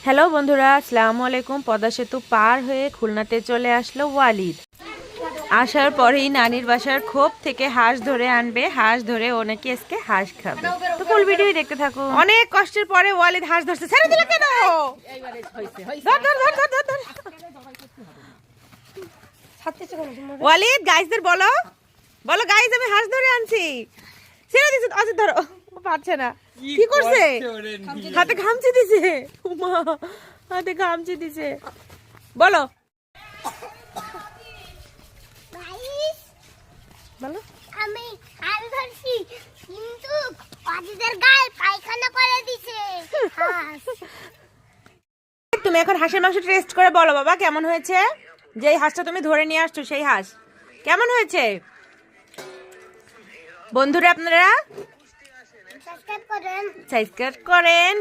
Hello বন্ধুরা, আসসালামু আলাইকুম। পদ্মা সেতু পার হয়ে খুলনাতে চলে আসলো ওয়ালিদ। আসার পরেই নানির বাসার খোপ থেকে হাঁস ধরে আনবে। হাঁস ধরে ও নাকি আজকে হাঁস খাবে। তো ফুল ভিডিও দেখতে থাকো। অনেক কষ্টের পরে ওয়ালিদ হাঁস ধরছে। ছেড়ে দিল কেন? ধর ধর ধর ধর ধর। ওয়ালিদ গাইসদের বলো, বলো গাইস আমি হাঁস ধরে আনছি। ছেড়ে দিছে। আচ্ছা ধরো, পারছে না। কি করছে? হাতে ঘামচি দিছে। উমা, হাতে ঘামচি দিছে। বলো বলো। আমি হাল ধরছি কিন্তু পাখিদের গায়ে পায়খানা করে দিছে। তুমি এখন হাঁসের মাংস টেস্ট করে বলো বাবা কেমন হয়েছে। যেই হাঁসটা তুমি ধরে নিয়ে আসছো সেই হাঁস কেমন হয়েছে? বন্ধুরা আপনারা সাবস্ক্রাইব করেন। সাবস্ক্রাইব করেন।